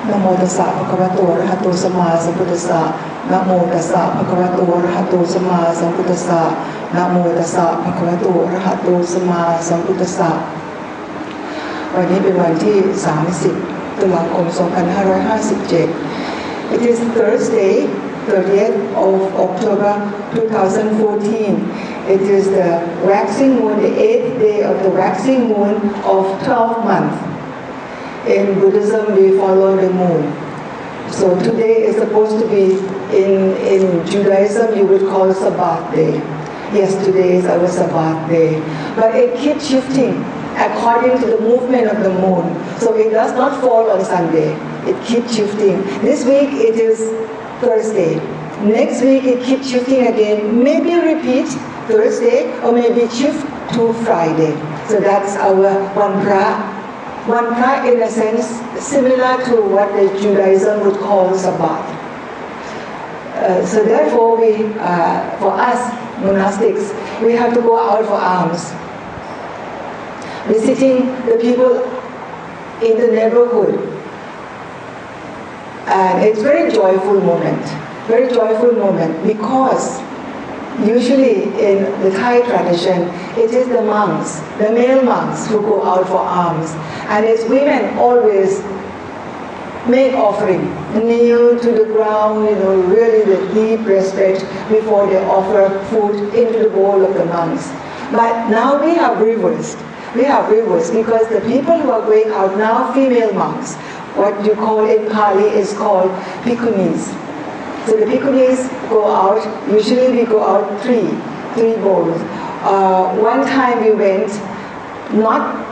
นะโมตัสสะภะคะวะโตอะระหะโตสัมมาสัมพุทธัสสะนะโมตัสสะภะคะวะโตอะระหะโตสัมมาสัมพุทธัสสะนะโมตัสสะภะคะวะโตอะระหะโตสัมมาสัมพุทธัสสะวันนี้เป็นวันที่30ตุลาคม2557 It is Thursday 30th of October 2014 It is the waxing moon, the 8th day of the waxing moon of 12 months. In Buddhism, we follow the moon. So today is supposed to be, in Judaism, you would call Sabbath day. Yes, today is our Sabbath day. But it keeps shifting according to the movement of the moon. So it does not fall on Sunday. It keeps shifting. This week it is Thursday. Next week it keeps shifting again. Maybe repeat Thursday or maybe shift to Friday. So that's our one pra. One pra in a sense similar to what the Judaism would call Sabbath. So therefore we, for us monastics, we have to go out for alms. Visiting the people in the neighborhood. And it's very joyful moment because usually in the Thai tradition, it is the monks, the male monks who go out for alms. And it's women always make offering, kneel to the ground, really with deep respect before they offer food into the bowl of the monks. But now we have reversed. Because the people who are going out now, female monks, what you call in Pali is called bhikkhunis. So the bhikkhunis go out, usually we go out three bowls. One time we went, not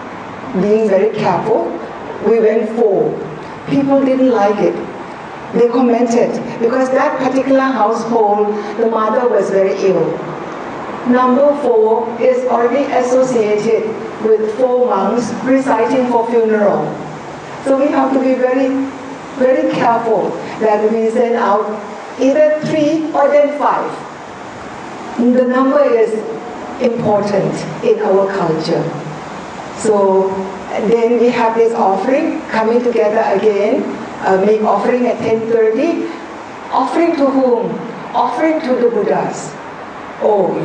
being very careful, we went 4. People didn't like it. They commented, because that particular household, the mother was very ill. Number 4 is already associated with 4 monks reciting for funeral. So we have to be very, very careful that we send out either 3 or then 5. The number is important in our culture. So then we have this offering coming together again, make offering at 10:30. Offering to whom? Offering to the Buddhas. Oh,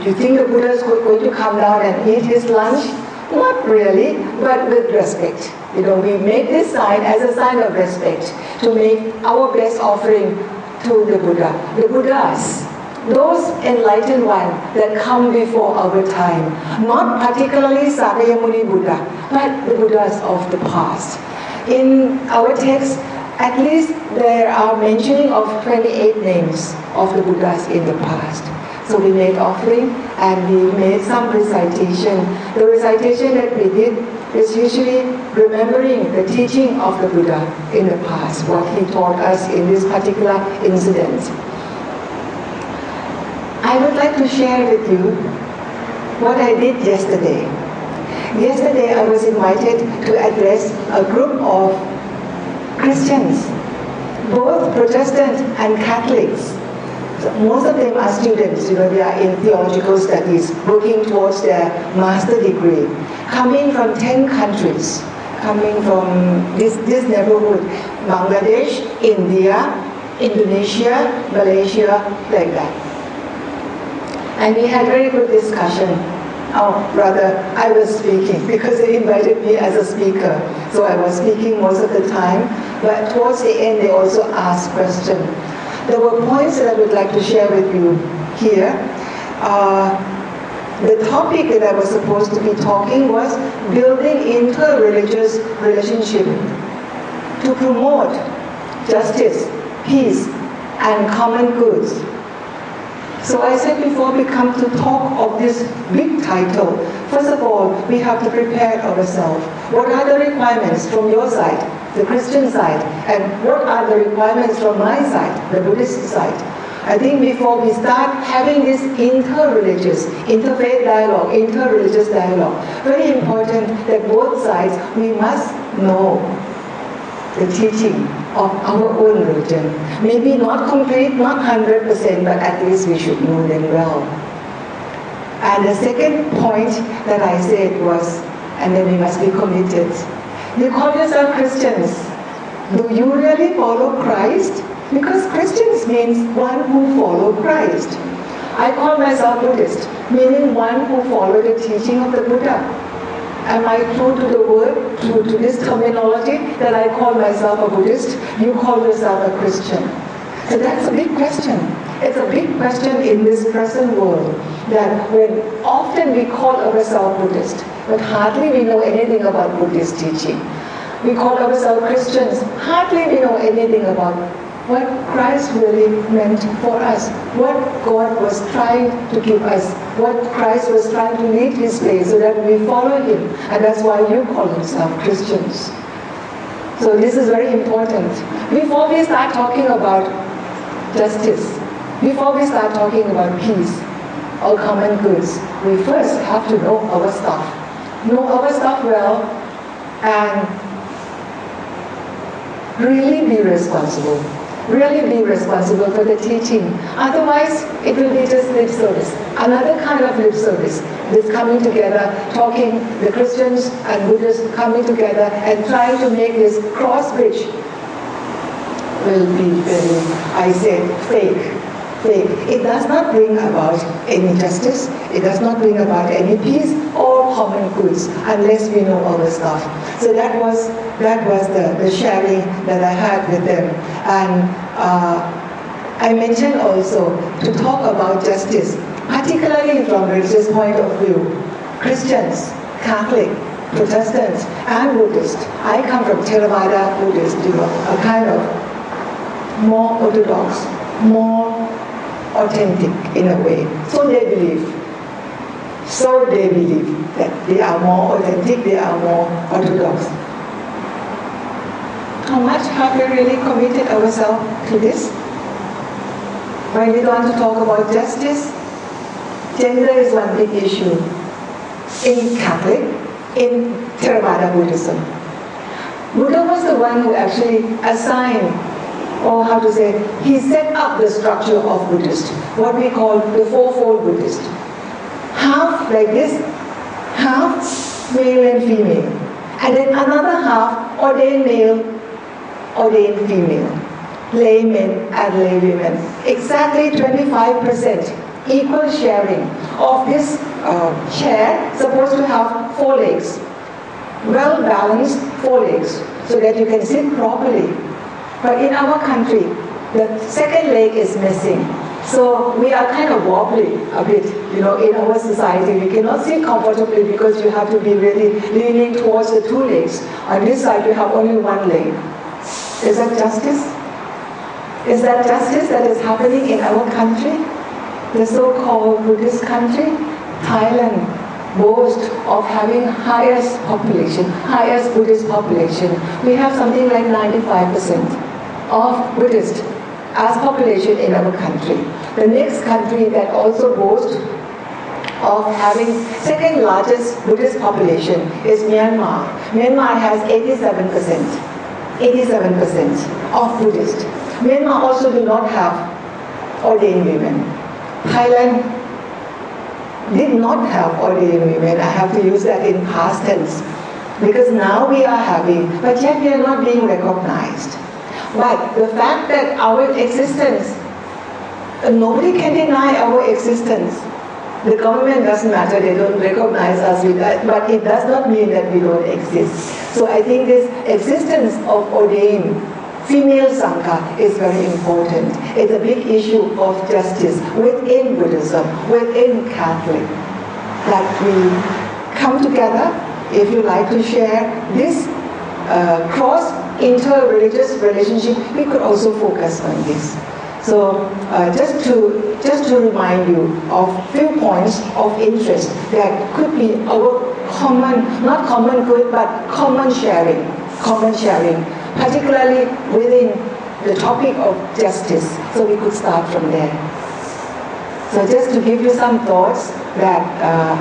you think the Buddha is going to come down and eat his lunch? Not really, but with respect. We make this sign as a sign of respect to make our best offering to the Buddha. The Buddhas, those enlightened ones that come before our time, not particularly Sakyamuni Buddha, but the Buddhas of the past. In our text, at least there are mentioning of 28 names of the Buddhas in the past. So we made offering and we made some recitation. The recitation that we did is usually remembering the teaching of the Buddha in the past, what he taught us in this particular incident. I would like to share with you what I did yesterday. Yesterday I was invited to address a group of Christians, both Protestant and Catholics. Most of them are students, they are in theological studies, working towards their master degree, coming from 10 countries, coming from this neighborhood, Bangladesh, India, Indonesia, Malaysia, like that. And we had very good discussion. I was speaking because they invited me as a speaker. So I was speaking most of the time, but towards the end they also asked questions. There were points that I would like to share with you here. The topic that I was supposed to be talking was building inter-religious relationship to promote justice, peace, and common goods. So I said before we come to talk of this big title, first of all, we have to prepare ourselves. What are the requirements from your side, the Christian side, and what are the requirements from my side, the Buddhist side? I think before we start having this interfaith dialogue, inter-religious dialogue, very important that both sides, we must know the teaching of our own religion. Maybe not complete, not 100%, but at least we should know them well. And the second point that I said was, and then we must be committed. You call yourself Christians. Do you really follow Christ? Because Christians means one who follow Christ. I call myself Buddhist, meaning one who follow the teaching of the Buddha. Am I true to the word, true to this terminology that I call myself a Buddhist? You call yourself a Christian. So that's a big question. It's a big question in this present world that when often we call ourselves Buddhist, but hardly we know anything about Buddhist teaching. We call ourselves Christians, hardly we know anything about what Christ really meant for us, what God was trying to give us, what Christ was trying to lead His way so that we follow Him. And that's why you call yourself Christians. So this is very important. Before we start talking about justice, before we start talking about peace or common goods, we first have to know our stuff. Know our stuff well and really be responsible. Really be responsible for the teaching. Otherwise, it will be just lip service. Another kind of lip service. This coming together, talking, the Christians and Buddhists coming together and trying to make this cross bridge will be very, I said, fake. It does not bring about any justice, it does not bring about any peace or common goods unless we know our stuff. So that was the sharing that I had with them. And I mentioned also to talk about justice, particularly from religious point of view. Christians, Catholic, Protestants, and Buddhists. I come from Theravada Buddhist, a kind of more orthodox, more authentic in a way. So they believe that they are more authentic, they are more orthodox. How much have we really committed ourselves to this? When we want to talk about justice, gender is one big issue in Catholic, in Theravada Buddhism. Buddha was the one who actually assigned, or how to say, he set up the structure of Buddhist, what we call the fourfold Buddhist. Half like this, half male and female. And then another half ordained male, ordained female. Laymen and laywomen. Exactly 25% equal sharing of this chair, supposed to have 4 legs. Well balanced 4 legs, so that you can sit properly. But in our country, the second leg is missing. So we are kind of wobbly a bit, in our society. We cannot sit comfortably because you have to be really leaning towards the 2 legs. On this side, you have only 1 leg. Is that justice? Is that justice that is happening in our country? The so-called Buddhist country, Thailand, boasts of having highest population, highest Buddhist population. We have something like 95% of Buddhists as population in our country. The next country that also boasts of having second largest Buddhist population is Myanmar. Myanmar has 87% of Buddhists. Myanmar also do not have ordained women. Thailand did not have ordained women. I have to use that in past tense because now we are having, but yet we are not being recognized. But the fact that our existence, nobody can deny our existence. The government doesn't matter, they don't recognize us with that, but it does not mean that we don't exist. So I think this existence of ordained female Sangha is very important. It's a big issue of justice within Buddhism, within Catholic, that we come together, if you like to share this cross inter-religious relationship, we could also focus on this. So just to remind you of few points of interest that could be our common, not common good, but common sharing, particularly within the topic of justice. So we could start from there. So just to give you some thoughts that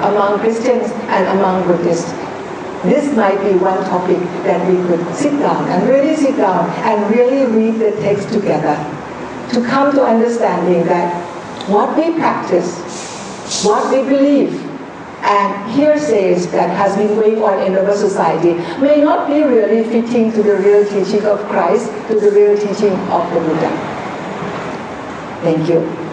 among Christians and among Buddhists, this might be one topic that we could sit down and really read the text together to come to understanding that what we practice, what we believe, and hearsays that has been going on in our society may not be really fitting to the real teaching of Christ, to the real teaching of the Buddha. Thank you.